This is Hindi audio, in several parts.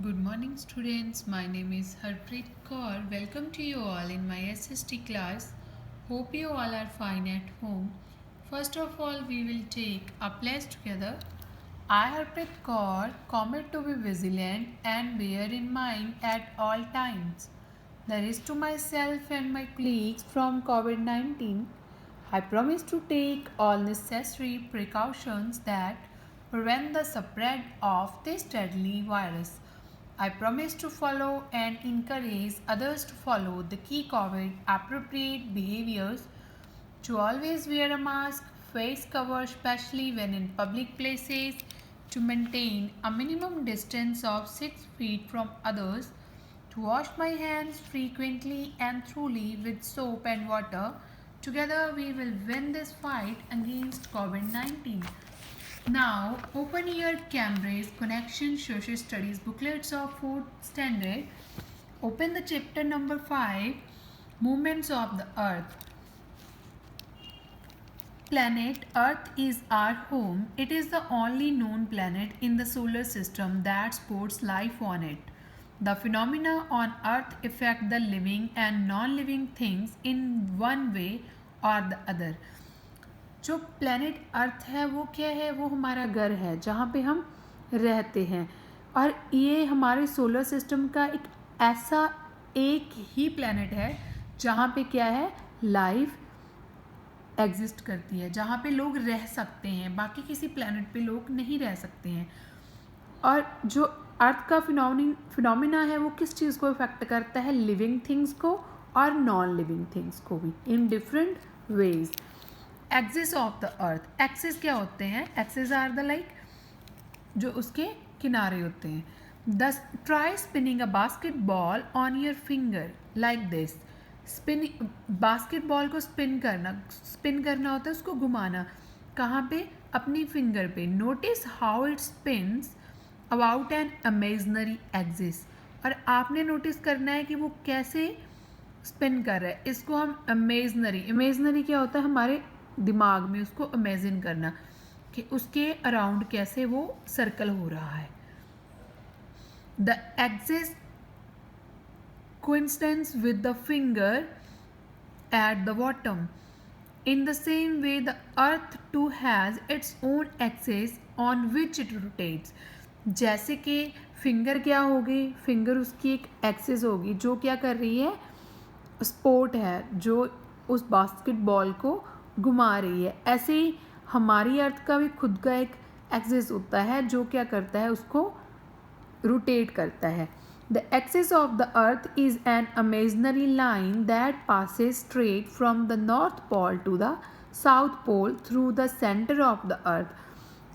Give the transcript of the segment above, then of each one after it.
Good morning, students. My name is Harpreet Kaur. Welcome to you all in my SST class. Hope you all are fine at home. First of all, we will take a place together. I, Harpreet Kaur, commit to be vigilant and bear in mind at all times the risk to myself and my colleagues from COVID-19. I promise to take all necessary precautions that prevent the spread of this deadly virus. I promise to follow and encourage others to follow the key COVID appropriate behaviors, to always wear a mask, face cover, especially when in public places, to maintain a minimum distance of 6 feet from others, to wash my hands frequently and thoroughly with soap and water. Together we will win this fight against COVID-19. Now, open your Cambridge Connection Social Studies booklets of 4th standard. Open the chapter number 5, Movements of the Earth. Planet Earth is our home. It is the only known planet in the solar system that supports life on it. The phenomena on Earth affect the living and non-living things in one way or the other. जो प्लैनेट अर्थ है वो क्या है? वो हमारा घर है जहाँ पे हम रहते हैं, और ये हमारे सोलर सिस्टम का एक ही प्लैनेट है जहाँ पे क्या है, लाइफ एग्जिस्ट करती है, जहाँ पे लोग रह सकते हैं, बाकी किसी प्लैनेट पे लोग नहीं रह सकते हैं। और जो अर्थ का फिनोमिना है वो किस चीज़ को इफेक्ट करता है? लिविंग थिंग्स को और नॉन लिविंग थिंग्स को भी, in different ways. Axis of the earth, axis क्या होते हैं? एक्सिस आर द लाइक जो उसके किनारे होते हैं। दस try spinning a basketball on your finger like this. Spinning, basketball को स्पिन करना होता है, उसको घुमाना। कहाँ पे? अपनी फिंगर पे। Notice how it spins about an imaginary axis. और आपने नोटिस करना है कि वो कैसे स्पिन कर रहा है। इसको हम इमेजिनरी क्या होता है? हमारे दिमाग में उसको इमेजिन करना कि उसके अराउंड कैसे वो सर्कल हो रहा है। The axis coincides with the finger at the bottom. In the same way, the earth too has its own axis on which it rotates. जैसे कि फिंगर क्या होगी? फिंगर उसकी एक एक्सिस होगी जो क्या कर रही है? स्पोर्ट है, जो उस बास्केटबॉल को घुमा रही है। ऐसे ही हमारी अर्थ का भी खुद का एक एक्सिस होता है जो क्या करता है? उसको रोटेट करता है। The axis of the earth is an imaginary line that passes straight from the north pole to the south pole through the center of the earth.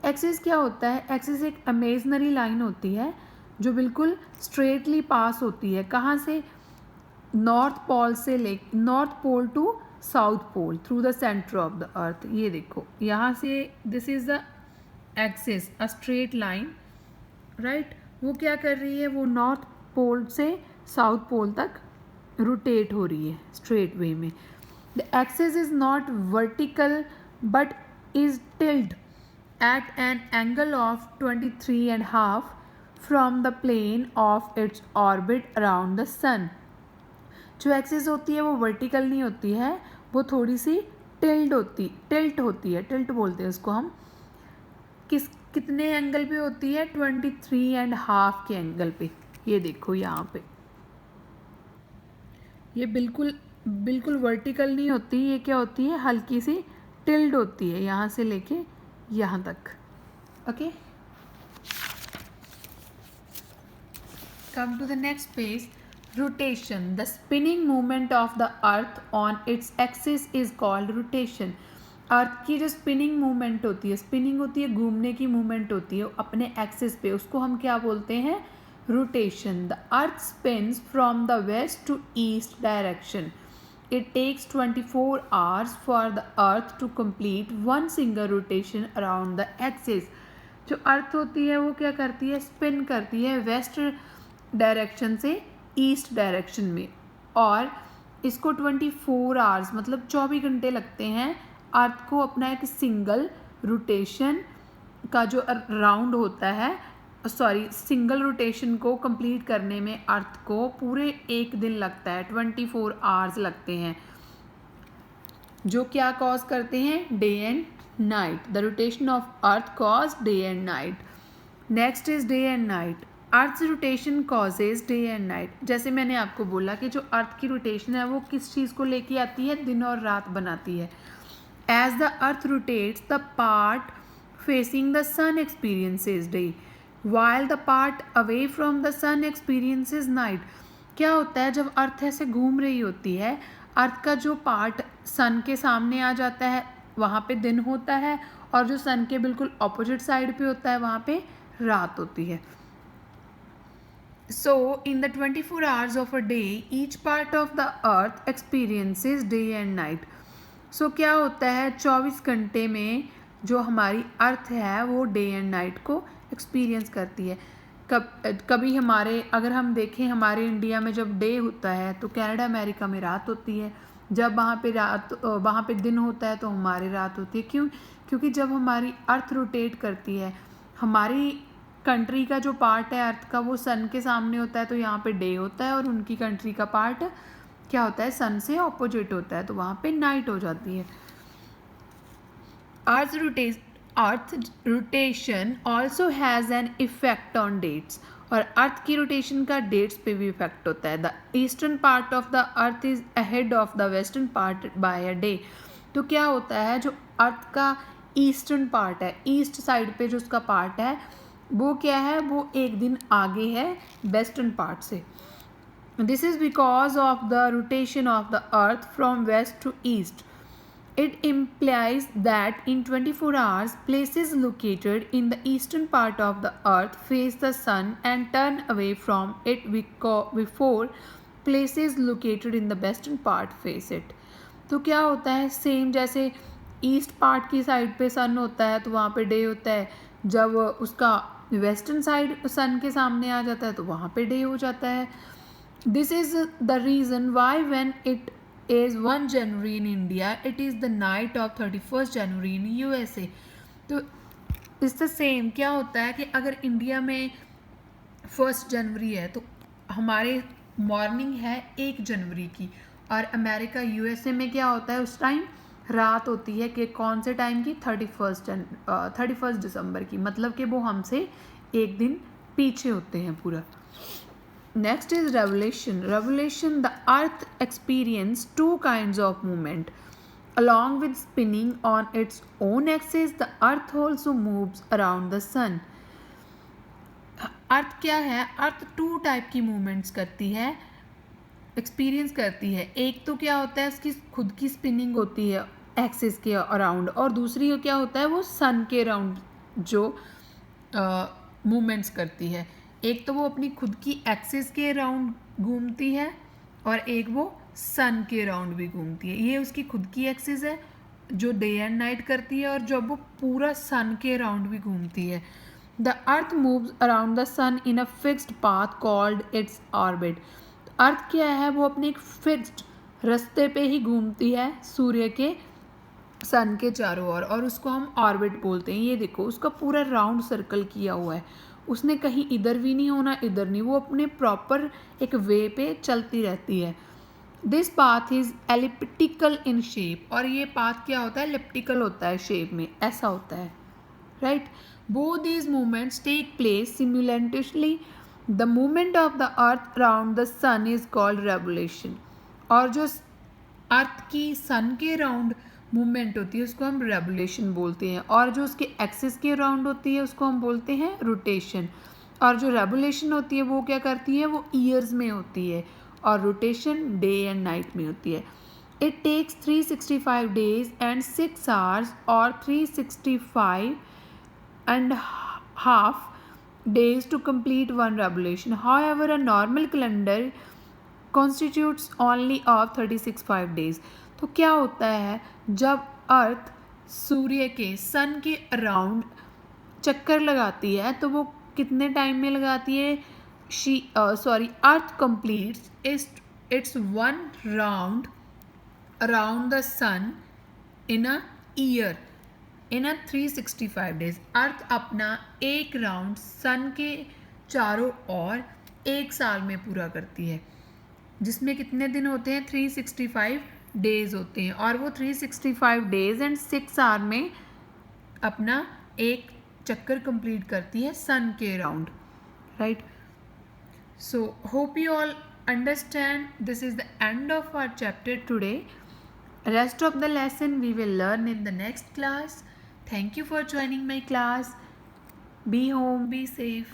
Axis क्या होता है? एक्सिस एक इमेजिनरी लाइन होती है जो बिल्कुल स्ट्रेटली पास होती है। कहाँ से? North pole to south pole through the centre of the earth. ये देखो यहाँ से, this is the axis, a straight line, right. वो क्या कर रही है? वो नॉर्थ पोल से साउथ पोल तक रोटेट हो रही है स्ट्रेट वे में। The axis is not vertical but is tilt at an angle of 23.5 from the plane of its orbit around the sun. जो एक्सिस होती है वो वर्टिकल नहीं होती है, वो थोड़ी सी टिल्ट होती है, टिल्ट बोलते हैं उसको हम। कितने एंगल पे होती है? 23.5 के एंगल पे। ये देखो यहाँ पे, ये बिल्कुल वर्टिकल नहीं होती, ये क्या होती है? हल्की सी टिल्ट होती है यहाँ से लेके यहाँ तक। Okay, come to the next page. Rotation, the spinning movement of the earth on its axis is called rotation. Earth की जो स्पिनिंग मूवमेंट होती है, स्पिनिंग होती है घूमने की मूवमेंट होती है अपने एक्सिस पे, उसको हम क्या बोलते हैं? Rotation. The earth spins from the west to east direction. It takes 24 hours for the earth to complete one single rotation around the axis. जो अर्थ होती है वो क्या करती है? स्पिन करती है वेस्ट डायरेक्शन से ईस्ट डायरेक्शन में, और इसको 24 hours मतलब 24 घंटे लगते हैं अर्थ को अपना एक सिंगल रोटेशन का जो राउंड होता है सिंगल रोटेशन को कंप्लीट करने में अर्थ को पूरे एक दिन लगता है, 24 आवर्स लगते हैं, जो क्या कॉज करते हैं, day and night. The rotation of earth cause day and night. Next is day and night. Earth rotation causes day and night. जैसे मैंने आपको बोला कि जो अर्थ की रोटेशन है वो किस चीज़ को लेके आती है, दिन और रात बनाती है। As the earth rotates the part facing the sun experiences day while the part away from the sun experiences night। क्या होता है, जब अर्थ ऐसे घूम रही होती है, अर्थ का जो पार्ट सन के सामने आ जाता है वहाँ पे दिन होता है, और जो सन के बिल्कुल ऑपोजिट साइड पे होता है वहाँ पे रात होती है। So in the 24 hours of a day each part of the earth experiences day and night। So क्या होता है, 24 घंटे में जो हमारी अर्थ है वो डे एंड नाइट को एक्सपीरियंस करती है। कभी हमारे, अगर हम देखें हमारे इंडिया में जब डे होता है तो कनाडा अमेरिका में रात होती है, जब वहाँ पे दिन होता है तो हमारी रात होती है। क्यों? क्योंकि जब हमारी अर्थ रोटेट करती है, हमारी कंट्री का जो पार्ट है अर्थ का वो सन के सामने होता है तो यहाँ पे डे होता है, और उनकी कंट्री का पार्ट क्या होता है, सन से ऑपोजिट होता है तो वहाँ पे नाइट हो जाती है। Earth rotation also has an effect on dates. और अर्थ की रोटेशन का डेट्स पे भी इफेक्ट होता है। The eastern part of the earth is ahead of the western part by a day. तो क्या होता है, जो अर्थ का ईस्टर्न पार्ट है, ईस्ट साइड पे जो उसका पार्ट है वो क्या है, वो एक दिन आगे है वेस्टर्न पार्ट से। This is because of the rotation of the earth from west to east. It implies that in 24 hours, places located in the eastern part of the earth face the sun and turn away from it before places located in the western part face it। तो क्या होता है, सेम जैसे ईस्ट पार्ट की साइड पे सन होता है तो वहाँ पे डे होता है, जब उसका वेस्टर्न साइड सन के सामने आ जाता है तो वहाँ पे डे हो जाता है। This is the reason why when it is 1 January in India, it is the night of 31st January in USA। तो इस द सेम क्या होता है कि अगर इंडिया में 1 जनवरी है तो हमारे मॉर्निंग है 1 जनवरी की, और अमेरिका यूएसए में क्या होता है, उस टाइम रात होती है कि कौन से टाइम की, 31 दिसंबर की, मतलब कि वो हमसे एक दिन पीछे होते हैं पूरा। Next is revolution. Revolution, the earth experiences two kinds of movement. Along with spinning on its own axis, the earth also moves around the sun। अर्थ क्या है, अर्थ 2 टाइप की मूवमेंट्स करती है, एक्सपीरियंस करती है। एक तो क्या होता है, उसकी खुद की स्पिनिंग होती है एक्सिस के अराउंड, और दूसरी क्या होता है, वो सन के अराउंड जो मूवमेंट्स करती है। एक तो वो अपनी खुद की एक्सिस के अराउंड घूमती है और एक वो सन के अराउंड भी घूमती है। ये उसकी खुद की एक्सिस है जो डे एंड नाइट करती है, और जब वो पूरा सन के अराउंड भी घूमती है। The earth moves around the sun in a fixed path called its orbit. Earth क्या है, वो अपने एक फिक्स्ड रास्ते पे ही घूमती है सूर्य के सन के चारों ओर, और उसको हम ऑर्बिट बोलते हैं। ये देखो उसका पूरा राउंड सर्कल किया हुआ है, उसने कहीं इधर भी नहीं होना इधर नहीं, वो अपने प्रॉपर एक वे पे चलती रहती है। This path is elliptical in shape, और ये पाथ क्या होता है, एलिप्टिकल होता है शेप में, ऐसा होता है, right. Both these movements take place simultaneously. The movement of the earth around the sun is called revolution. और जो अर्थ की सन के अराउंड मूवमेंट होती है उसको हम रेवोल्यूशन बोलते हैं, और जो उसके एक्सिस के अराउंड होती है उसको हम बोलते हैं रोटेशन। और जो रेवोल्यूशन होती है वो क्या करती है, वो ईयर्स में होती है, और रोटेशन डे एंड नाइट में होती है। It takes 365 days and 6 hours और 365 and half days to complete one revolution. However, a normal calendar constitutes only of 36 days। तो क्या होता है, जब अर्थ सूर्य के सन के अराउंड चक्कर लगाती है तो वो कितने टाइम में लगाती है, earth completes its 1 round around the sun in a year. In a 365 days. Earth अपना एक राउंड सन के चारों ओर एक साल में पूरा करती है, जिसमें कितने दिन होते हैं? 365 डेज होते हैं, और वो 365 डेज एंड 6 आवर में अपना एक चक्कर कंप्लीट करती है सन के round, right? So hope you all understand. This is the end of our chapter today. Rest of the lesson we will learn in the next class. Thank you for joining my class. Be home, be safe.